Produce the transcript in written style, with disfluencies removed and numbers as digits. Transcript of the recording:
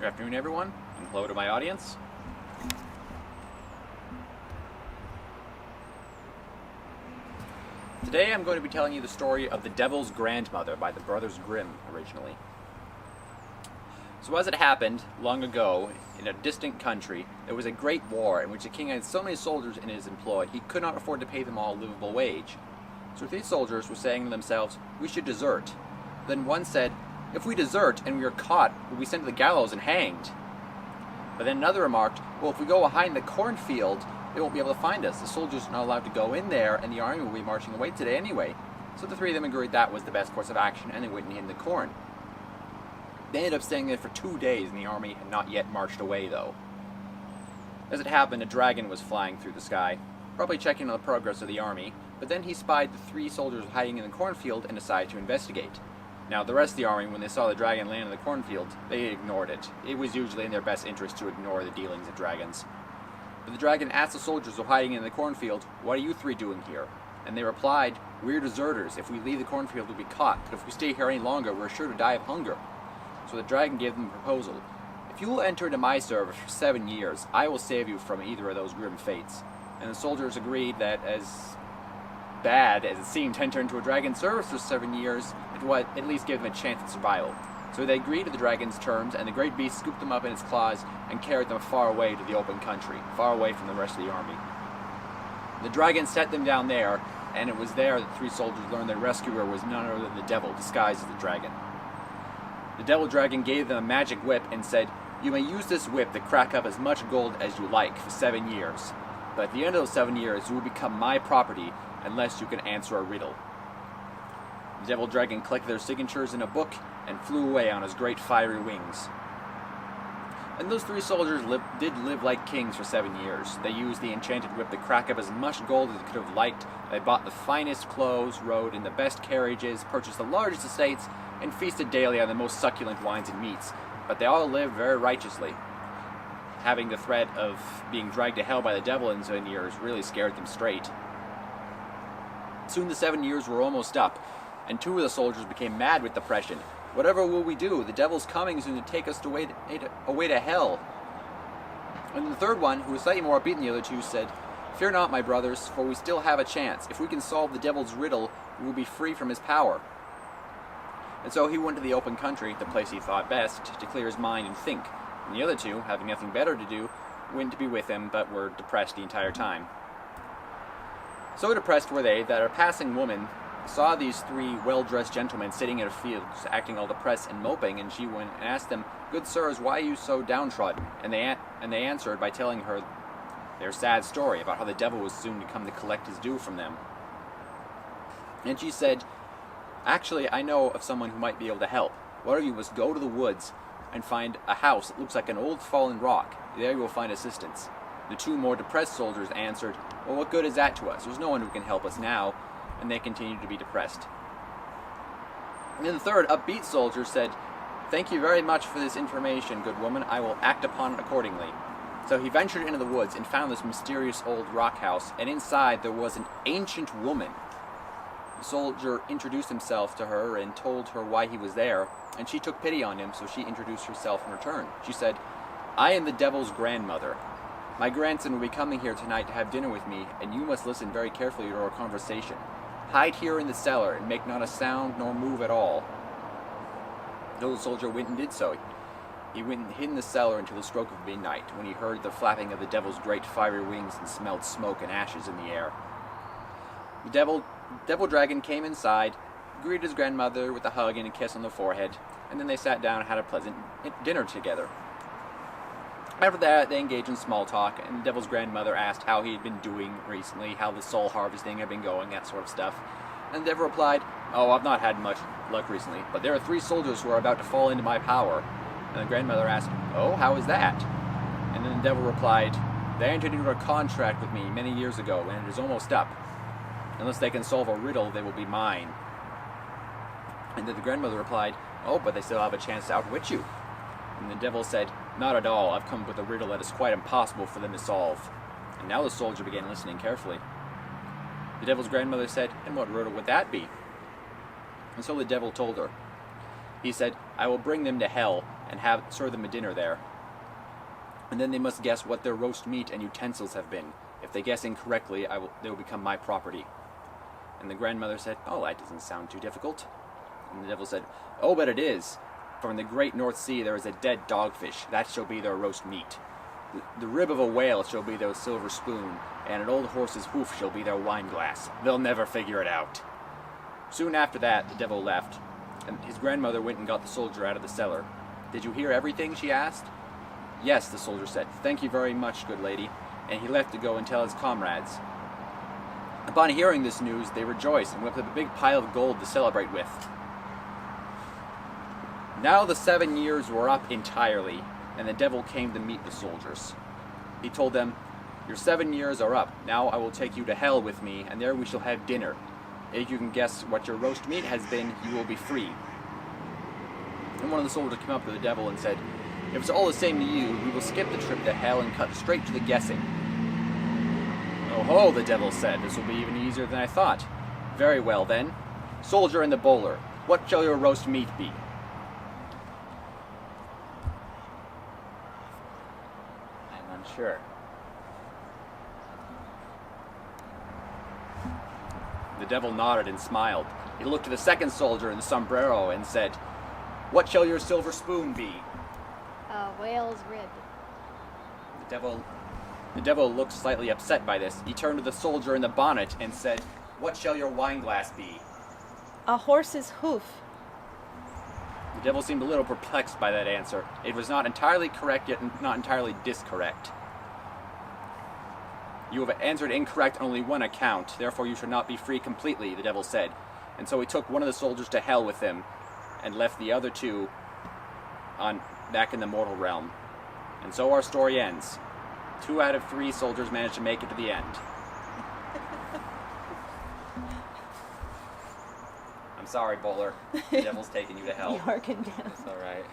Good afternoon, everyone, and hello to my audience. Today I'm going to be telling you the story of The Devil's Grandmother by the Brothers Grimm originally. So as it happened, long ago, in a distant country, there was a great war in which the king had so many soldiers in his employ he could not afford to pay them all a livable wage. So these soldiers were saying to themselves, "We should desert." Then one said, "If we desert and we are caught, we'll be sent to the gallows and hanged." But then another remarked, "Well, if we go behind the cornfield, they won't be able to find us. The soldiers are not allowed to go in there, and the army will be marching away today anyway." So the three of them agreed that was the best course of action, and they went and hid in the corn. They ended up staying there for 2 days, and the army had not yet marched away, though. As it happened, a dragon was flying through the sky, probably checking on the progress of the army, but then he spied the 3 soldiers hiding in the cornfield and decided to investigate. Now, the rest of the army, when they saw the dragon land in the cornfield, they ignored it. It was usually in their best interest to ignore the dealings of dragons. But the dragon asked the soldiers who were hiding in the cornfield, "What are you 3 doing here?" And they replied, "We're deserters. If we leave the cornfield, we'll be caught. But if we stay here any longer, we're sure to die of hunger." So the dragon gave them a proposal. "If you will enter into my service for 7 years, I will save you from either of those grim fates." And the soldiers agreed that, as bad as it seemed to enter into a dragon's service for 7 years, it would at least give them a chance at survival. So they agreed to the dragon's terms, and the great beast scooped them up in its claws and carried them far away to the open country, far away from the rest of the army. The dragon set them down there, and it was there that the 3 soldiers learned their rescuer was none other than the devil, disguised as the dragon. The devil dragon gave them a magic whip and said, "You may use this whip to crack up as much gold as you like for 7 years. But at the end of those 7 years, you will become my property unless you can answer a riddle." The devil dragon collected their signatures in a book and flew away on his great fiery wings. And those 3 soldiers did live like kings for 7 years. They used the enchanted whip to crack up as much gold as they could have liked. They bought the finest clothes, rode in the best carriages, purchased the largest estates, and feasted daily on the most succulent wines and meats. But they all lived very righteously. Having the threat of being dragged to hell by the devil in 7 years really scared them straight. Soon the 7 years were almost up, and 2 of the soldiers became mad with depression. "Whatever will we do? The devil's coming soon to take us away to hell." And the third one, who was slightly more upbeat than the other 2, said, "Fear not, my brothers, for we still have a chance. If we can solve the devil's riddle, we will be free from his power." And so he went to the open country, the place he thought best, to clear his mind and think. And the other 2, having nothing better to do, went to be with him, but were depressed the entire time. So depressed were they that a passing woman saw these 3 well-dressed gentlemen sitting in a field, acting all depressed and moping, and she went and asked them, "Good sirs, why are you so downtrodden?" And they answered by telling her their sad story about how the devil was soon to come to collect his due from them. And she said, "Actually, I know of someone who might be able to help. One of you must go to the woods and find a house that looks like an old fallen rock. There you will find assistance." The 2 more depressed soldiers answered, "Well, what good is that to us? There's no one who can help us now." And they continued to be depressed. And then the third upbeat soldier said, "Thank you very much for this information, good woman. I will act upon it accordingly." So he ventured into the woods and found this mysterious old rock house, and inside there was an ancient woman. The soldier introduced himself to her and told her why he was there, and she took pity on him, so she introduced herself in return. She said, "I am the devil's grandmother. My grandson will be coming here tonight to have dinner with me, and you must listen very carefully to our conversation. Hide here in the cellar and make not a sound nor move at all." The old soldier went and did so. He went and hid in the cellar until the stroke of midnight, when he heard the flapping of the devil's great fiery wings and smelled smoke and ashes in the air. The devil dragon came inside, greeted his grandmother with a hug and a kiss on the forehead, and then they sat down and had a pleasant dinner together. After that, they engaged in small talk, and the devil's grandmother asked how he had been doing recently, how the soul harvesting had been going, that sort of stuff. And the devil replied, "Oh, I've not had much luck recently, but there are 3 soldiers who are about to fall into my power." And the grandmother asked, "Oh, how is that?" And then the devil replied, "They entered into a contract with me many years ago, and it is almost up. Unless they can solve a riddle, they will be mine." And then the grandmother replied, "Oh, but they still have a chance to outwit you." And the devil said, "Not at all. I've come up with a riddle that is quite impossible for them to solve." And now the soldier began listening carefully. The devil's grandmother said, "And what riddle would that be?" And so the devil told her. He said, "I will bring them to hell, and serve them a dinner there. And then they must guess what their roast meat and utensils have been. If they guess incorrectly, they will become my property. And the grandmother said, "Oh, that doesn't sound too difficult." And the devil said, "Oh, but it is. For in the great North Sea there is a dead dogfish. That shall be their roast meat. The rib of a whale shall be their silver spoon, and an old horse's hoof shall be their wine glass. They'll never figure it out." Soon after that, the devil left, and his grandmother went and got the soldier out of the cellar. "Did you hear everything?" she asked. "Yes," the soldier said. "Thank you very much, good lady." And he left to go and tell his comrades. Upon hearing this news, they rejoiced and whipped up a big pile of gold to celebrate with. Now the 7 years were up entirely, and the devil came to meet the soldiers. He told them, "Your 7 years are up. Now I will take you to hell with me, and there we shall have dinner. If you can guess what your roast meat has been, you will be free." And one of the soldiers came up to the devil and said, "If it's all the same to you, we will skip the trip to hell and cut straight to the guessing." "Oh ho," the devil said, "this will be even easier than I thought. Very well then. Soldier in the bowler, what shall your roast meat be?" "I'm unsure." The devil nodded and smiled. He looked at the second soldier in the sombrero and said, "What shall your silver spoon be?" A whale's rib. The devil looked slightly upset by this. He turned to the soldier in the bonnet and said, "What shall your wine glass be?" A horse's hoof. The devil seemed a little perplexed by that answer. It was not entirely correct, yet not entirely discorrect. "You have answered incorrect on only one account, therefore you should not be free completely," the devil said. And so he took one of the soldiers to hell with him, and left the other two back in the mortal realm. And so our story ends. 2 out of 3 soldiers managed to make it to the end. I'm sorry, Bowler. The devil's taking you to hell. You are condemned. It's all right.